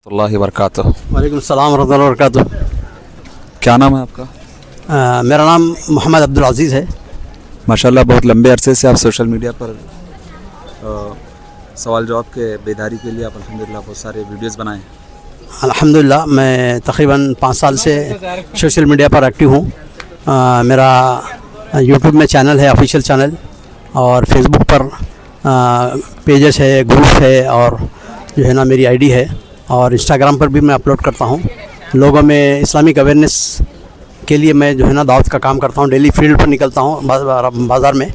अल्लाह वबरकातुहू। वालेकुम सलाम रहमतुल्लाहि व बरकातुहू। क्या नाम है आपका? मेरा नाम मोहम्मद अब्दुल अज़ीज़ है। माशाल्लाह बहुत लंबे अरसे से आप सोशल मीडिया पर सवाल जवाब के बेदारी के लिए आप अल्हम्दुलिल्लाह बहुत सारे वीडियोस बनाए हैं। अल्हम्दुलिल्लाह मैं तकरीबन 5 साल से सोशल मीडिया पर एक्टिव हूँ। मेरा यूट्यूब में चैनल है, ऑफिशियल चैनल, और फेसबुक पर पेजेस है, ग्रुप है, और जो है ना मेरी आईडी है, और इंस्टाग्राम पर भी मैं अपलोड करता हूँ। लोगों में इस्लामिक अवेयरनेस के लिए मैं जो है ना दावत का काम करता हूँ। डेली फील्ड पर निकलता हूँ बाज़ार में,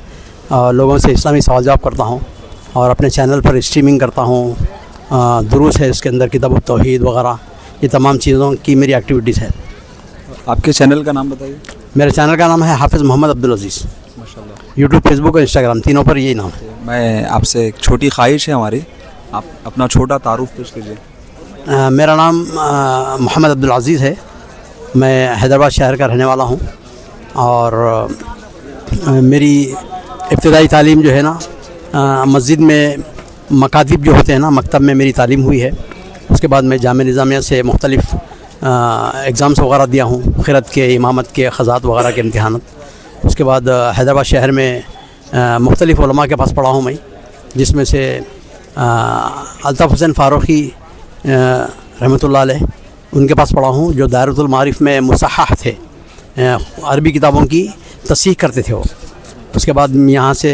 लोगों से इस्लामी सवाल जवाब करता हूँ, और अपने चैनल पर स्ट्रीमिंग करता हूँ। दुरूस है इसके अंदर, किताब तौहीद वगैरह, ये तमाम चीज़ों की मेरी एक्टिविटीज़ है। आपके चैनल का नाम बताइए। मेरे चैनल का नाम है हाफिज़ मोहम्मद अब्दुल अज़ीज़। माशाल्लाह। यूट्यूब, फेसबुक और इंस्टाग्राम तीनों पर यही नाम है। मैं आपसे एक छोटी ख्वाहिश है हमारी, आप अपना छोटा तारुफ पेश कीजिए। मेरा नाम मोहम्मद अब्दुल अज़ीज़ है। मैं हैदराबाद शहर का रहने वाला हूँ, और मेरी इब्तिदाई तालीम जो है ना मस्जिद में मकातिब जो होते हैं ना, मकतब में मेरी तालीम हुई है। उसके बाद मैं जामिया निज़ामिया से मुख्तलिफ़ एग्ज़ाम्स वगैरह दिया हूँ, क़िरात के, इमामत के, ख़ज़ात वगैरह के इम्तिहानात। उसके बाद हैदराबाद शहर में मुख्तलिफ़ उलमा के पास पढ़ा हूँ मैं, जिसमें से अल्ताफ़ हुसैन फ़ारूक़ी रहमतुल्लाह अलैह, उनके पास पढ़ा हूँ, जो दायरतुल मारिफ में मुसहह थे, अरबी किताबों की तस्हीह करते थे वो। उसके बाद यहाँ से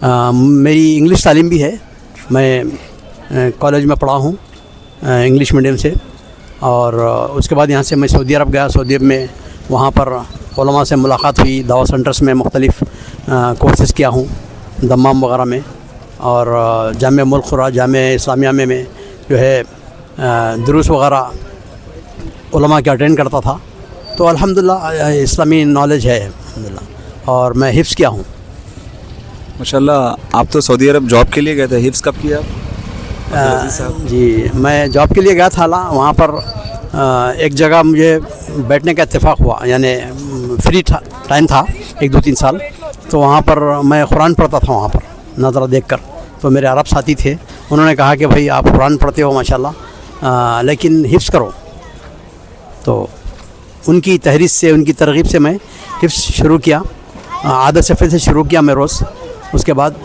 मेरी इंग्लिश तालीम भी है। मैं कॉलेज में पढ़ा हूँ इंग्लिश मीडियम से, और उसके बाद यहाँ से मैं सऊदी अरब गया। सऊदी अरब में वहाँ पर उलमा से मुलाकात हुई, दावा सेंटर्स में मुख्तलिफ़ कोर्सेज़ किया हूँ, दम्माम वगैरह में, और जामिया मुल्क खुरा, जामिया इस्लामिया में जो है दुरूस वगैरह उलमा के अटेंड करता था। तो अल्हम्दुलिल्लाह इस्लामी नॉलेज है अल्हम्दुलिल्लाह, और मैं हिफ्ज़ किया हूँ। माशाल्लाह। आप तो सऊदी अरब जॉब के लिए गए थे, हिफ्ज़ कब किया आप? जी, मैं जॉब के लिए गया था। वहाँ पर एक जगह मुझे बैठने का इत्तेफाक हुआ, यानी फ्री टाइम था 1-2-3 साल, तो वहाँ पर मैं कुरान पढ़ता था वहाँ पर नज़ारा देखकर। तो मेरे अरब साथी थे, उन्होंने कहा कि भाई आप कुरान पढ़ते हो माशाल्लाह, लेकिन हिफ्ज़ करो। तो उनकी तहरीर से, उनकी तरगीब से मैं हिफ्ज़ शुरू किया। आधा सफ़े से शुरू किया मैं रोज़। उसके बाद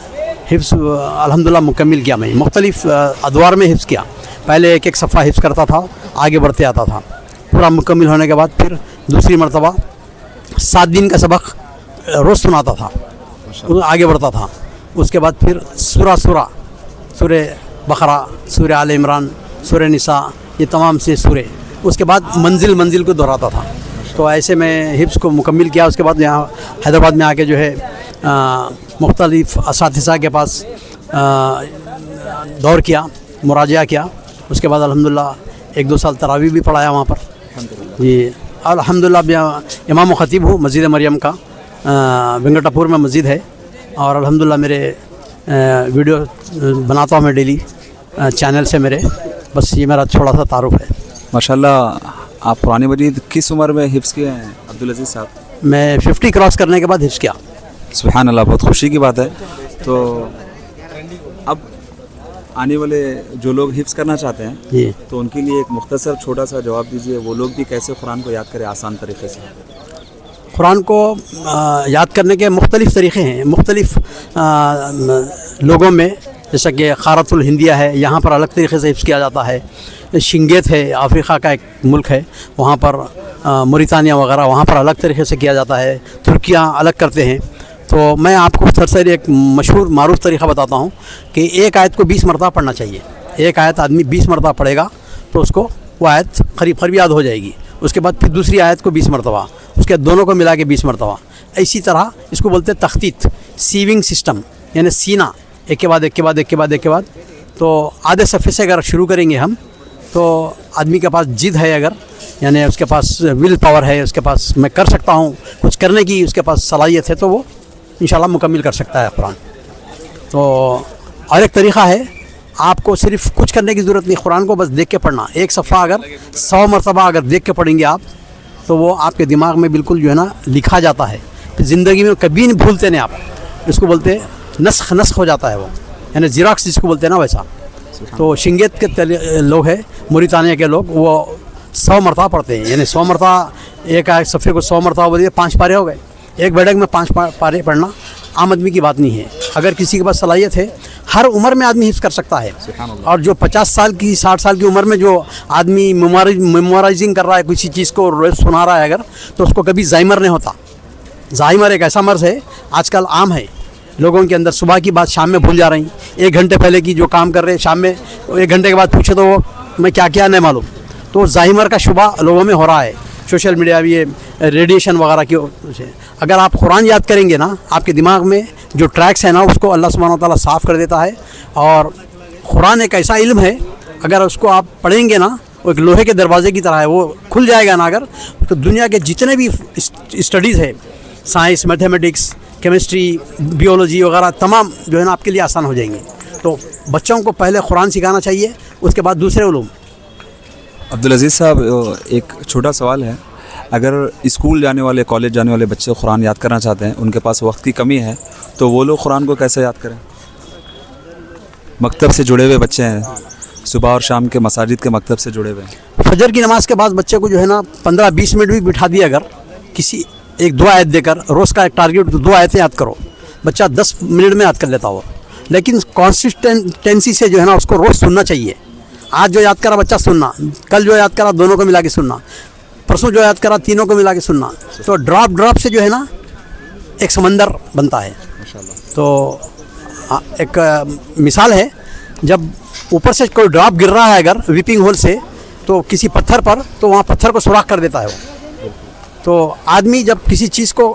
हिफ्ज़ अल्हम्दुलिल्लाह मुकम्मिल किया। मैं मुख्तलिफ़ अदवार में हिफ्ज़ किया। पहले एक सफ़ा हिफ्ज़ करता था, आगे बढ़ते आता था। पूरा मुकम्मिल होने के बाद फिर दूसरी मरतबा 7 दिन का सबक रोज़ सुनाता था, आगे बढ़ता था। उसके बाद फिर सूरे बकरा, सूरे आले इमरान, सूरे निसा, ये तमाम से सूरे। उसके बाद मंजिल को दोहराता था। तो ऐसे मैं हिफ्ज़ को मुकम्मिल किया। उसके बाद यहाँ हैदराबाद में आके जो है मुख्तलिफ़ असातिज़ा के पास दौर किया, मुराजा किया। उसके बाद अल्हम्दुलिल्लाह 1-2 साल तरावीह भी पढ़ाया वहाँ पर। जी अल्हम्दुलिल्लाह इमाम व ख़तीब हूँ मस्जिद मरियम का। वेंकटापुर में मस्जिद है, और अल्हम्दुलिल्लाह मेरे वीडियो बनाता हूँ मैं डेली चैनल से मेरे। बस ये मेरा थोड़ा सा तारुफ है। माशाल्लाह। आप कुरान मजीद किस उम्र में हिफ्ज़ किए हैं अब्दुल अज़ीज़ साहब? मैं 50 क्रॉस करने के बाद हिफ्ज़ किया। सुभान अल्लाह, बहुत खुशी की बात है। तो अब आने वाले जो लोग हिफ्ज़ करना चाहते हैं जी, तो उनके लिए एक मुख्तसर छोटा सा जवाब दीजिए, वो लोग भी कैसे कुरान को याद करें आसान तरीके से? कुरान को याद करने के मुख्तलिफ़ तरीक़े हैं मुख्तलिफ़ लोगों में। जैसा कि क़ारतुल हिंदिया है, यहाँ पर अलग तरीक़े से हिफ्ज़ किया जाता है। शिंगेत है, अफ्रीका का एक मुल्क है, वहाँ पर मोरितानिया वगैरह, वहाँ पर अलग तरीक़े से किया जाता है। तुर्किया अलग करते हैं। तो मैं आपको सरसरी एक मशहूर मारूफ तरीक़ा बताता हूँ कि एक आयत को 20 मरतबा पढ़ना चाहिए। एक आयत आदमी 20 मरतबा पढ़ेगा तो उसको वो आयत करीब याद हो जाएगी। उसके बाद फिर दूसरी आयत को 20 मरतबा, उसके दोनों को मिला के 20 मरतबा। इसी तरह इसको बोलते हैं तख्तीत, सीविंग सिस्टम, यानी सीना, एक के बाद एक के बाद। तो आधे सफ़े से अगर शुरू करेंगे हम, तो आदमी के पास जिद है, अगर यानी उसके पास विल पावर है, उसके पास मैं कर सकता हूँ कुछ करने की उसके पास सलाहियत है, तो वो इंशाल्लाह मुकम्मिल कर सकता है कुरान। तो और एक तरीक़ा है, आपको सिर्फ़ कुछ करने की ज़रूरत नहीं, कुरान को बस देख के पढ़ना। एक सफ़ा अगर 100 मरतबा अगर देख के पढ़ेंगे आप, तो वो आपके दिमाग में बिल्कुल जो है ना लिखा जाता है। फिर ज़िंदगी में कभी नहीं भूलते नहीं आप। इसको बोलते नस्ख हो जाता है वो, यानी ज़िराक्स जिसको बोलते हैं ना, वैसा। تو شنگیت کے لوگ ہیں موریتانیہ کے لوگ, وہ 100 مرتبہ پڑھتے ہیں, یعنی 100 مرتبہ ایک آیت صفحے کو 100 مرتبہ بولیے 5 پارے ہو گئے. ایک بیٹھک میں 5 پارے پڑھنا عام آدمی کی بات نہیں ہے. اگر کسی کے پاس صلاحیت ہے, ہر عمر میں آدمی حفظ کر سکتا ہے. اور جو 50 سال کی 60 سال کی عمر میں جو آدمی میمورائزنگ کر رہا ہے کسی چیز کو روز سنا رہا ہے اگر, تو اس کو کبھی زائمر نہیں ہوتا. زائمر ایک ایسا مرض ہے آج کل عام ہے لوگوں کے اندر, صبح کی بات شام میں بھول جا رہی ہیں. 1 گھنٹے پہلے کی جو کام کر رہے ہیں شام میں 1 گھنٹے کے بعد پوچھے تو وہ میں کیا نہیں معلوم. تو زائمر کا شبہ لوگوں میں ہو رہا ہے سوشل میڈیا بھی, یہ ریڈیشن وغیرہ کی سے. اگر آپ قرآن یاد کریں گے نا, آپ کے دماغ میں جو ٹریکس ہیں نا اس کو اللہ سبحانہ و تعالیٰ صاف کر دیتا ہے. اور قرآن ایک ایسا علم ہے اگر اس کو آپ پڑھیں گے نا, وہ ایک لوہے کے دروازے کی طرح ہے, وہ کھل جائے گا نا اگر, تو دنیا کے جتنے بھی اسٹڈیز ہے, سائنس, میتھمیٹکس, کیمسٹری, بیولوجی وغیرہ تمام جو ہے نا آپ کے لیے آسان ہو جائیں گے. تو بچوں کو پہلے قرآن سکھانا چاہیے, اس کے بعد دوسرے علوم. عبدالعزیز صاحب, ایک چھوٹا سوال ہے, اگر اسکول جانے والے, کالج جانے والے بچے قرآن یاد کرنا چاہتے ہیں, ان کے پاس وقت کی کمی ہے, تو وہ لوگ قرآن کو کیسے یاد کریں؟ مکتب سے جڑے ہوئے بچے ہیں, صبح اور شام کے مساجد کے مکتب سے جڑے ہوئے ہیں. فجر کی نماز کے بعد بچے کو جو ہے نا 15-20 منٹ بھی بٹھا دیا, اگر کسی ایک 2 آیت دے کر, روز کا ایک ٹارگیٹ 2 آیتیں یاد کرو, بچہ 10 منٹ میں یاد کر لیتا ہو. لیکن کانسسٹنسی سے جو ہے نا اس کو روز سننا چاہیے. آج جو یاد کرا بچہ سننا, کل جو یاد کرا دونوں کو ملا کے سننا, پرسوں جو یاد کرا تینوں کو ملا کے سننا. تو ڈراپ سے جو ہے نا ایک سمندر بنتا ہے. تو ایک مثال ہے, جب اوپر سے کوئی ڈراپ گر رہا ہے اگر ویپنگ ہول سے, تو کسی پتھر پر, تو وہاں پتھر کو سوراخ کر دیتا ہے وہ. تو آدمی جب کسی چیز کو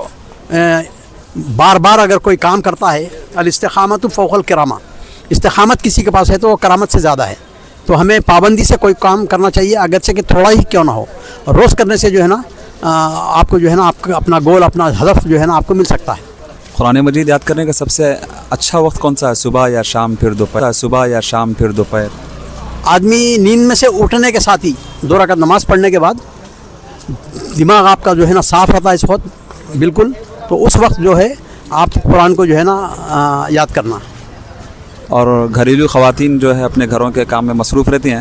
بار بار اگر کوئی کام کرتا ہے, الاستقامت فوق الکرامہ, استقامت کسی کے پاس ہے تو وہ کرامت سے زیادہ ہے. تو ہمیں پابندی سے کوئی کام کرنا چاہیے, اگرچہ کہ تھوڑا ہی کیوں نہ ہو. روز کرنے سے جو ہے نا آپ کو جو ہے نا آپ کا اپنا گول, اپنا ہدف جو ہے نا آپ کو مل سکتا ہے. قرآن مجید یاد کرنے کا سب سے اچھا وقت کون سا ہے, صبح یا شام پھر دوپہر؟ صبح یا شام پھر دوپہر؟ آدمی نیند میں سے اٹھنے کے ساتھ ہی 2 رکعت نماز پڑھنے کے بعد دماغ آپ کا جو ہے نا صاف رہتا ہے اس وقت بالکل. تو اس وقت جو ہے آپ قرآن کو جو ہے نا یاد کرنا. اور گھریلو خواتین جو ہے اپنے گھروں کے کام میں مصروف رہتی ہیں,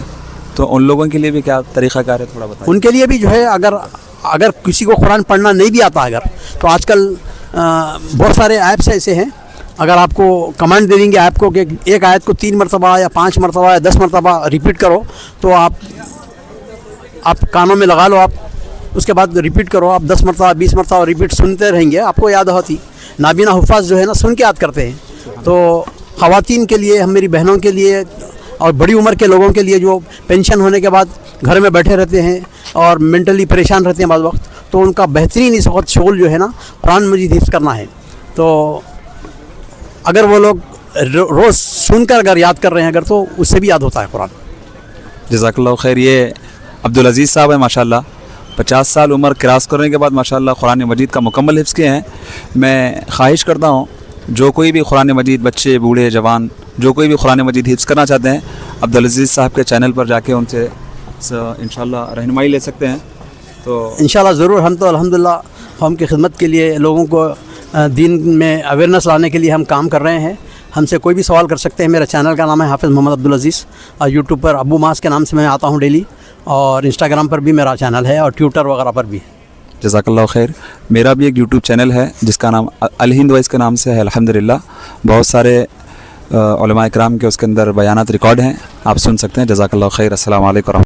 تو ان لوگوں کے لیے بھی کیا طریقہ کار ہے, تھوڑا بتائیں. ان کے لیے بھی جو ہے اگر کسی کو قرآن پڑھنا نہیں بھی آتا اگر, تو آج کل بہت سارے ایپس ایسے ہیں, اگر آپ کو کمانڈ دے دیں گے ایپ کو کہ ایک آیت کو 3 مرتبہ یا 5 مرتبہ یا 10 مرتبہ ریپیٹ کرو, تو آپ کانوں میں لگا لو, آپ اس کے بعد ریپیٹ کرو, آپ 10 مرتبہ 20 مرتبہ ریپیٹ سنتے رہیں گے, آپ کو یاد ہوتی. نابینا حفاظ جو ہے نا سن کے یاد کرتے ہیں. تو خواتین کے لیے, ہم میری بہنوں کے لیے اور بڑی عمر کے لوگوں کے لیے جو پینشن ہونے کے بعد گھر میں بیٹھے رہتے ہیں اور مینٹلی پریشان رہتے ہیں بعض وقت, تو ان کا بہترین اس وقت شغل جو ہے نا قرآن مجید حفظ کرنا ہے. تو اگر وہ لوگ روز سن کر اگر یاد کر رہے ہیں اگر, تو اس سے بھی یاد ہوتا ہے قرآن. جزاک اللہ خیر. یہ عبدالعزیز صاحب ہیں ماشاء اللہ, 50 سال عمر کراس کرنے کے بعد ماشاء اللہ قرآن مجید کا مکمل حفظ کیے ہیں. میں خواہش کرتا ہوں جو کوئی بھی قرآن مجید, بچے بوڑھے جوان, جو کوئی بھی قرآن مجید حفظ کرنا چاہتے ہیں, عبدالعزیز صاحب کے چینل پر جا کے ان سے انشاءاللہ رہنمائی لے سکتے ہیں. تو انشاءاللہ ضرور. ہم تو الحمدللہ قوم کی خدمت کے لیے, لوگوں کو دین میں اویئرنیس لانے کے لیے ہم کام کر رہے ہیں. ہم سے کوئی بھی سوال کر سکتے ہیں. میرا چینل کا نام ہے حافظ محمد عبدالعزیز, اور یوٹیوب پر ابو ماس کے نام سے میں آتا ہوں ڈیلی, اور انسٹاگرام پر بھی میرا چینل ہے, اور ٹویٹر وغیرہ پر بھی. جزاک اللہ خیر. میرا بھی ایک یوٹیوب چینل ہے جس کا نام الہند وائس کے نام سے ہے الحمدللہ. بہت سارے علماء اکرام کے اس کے اندر بیانات ریکارڈ ہیں, آپ سن سکتے ہیں. جزاک اللہ خیر. السلام علیکم.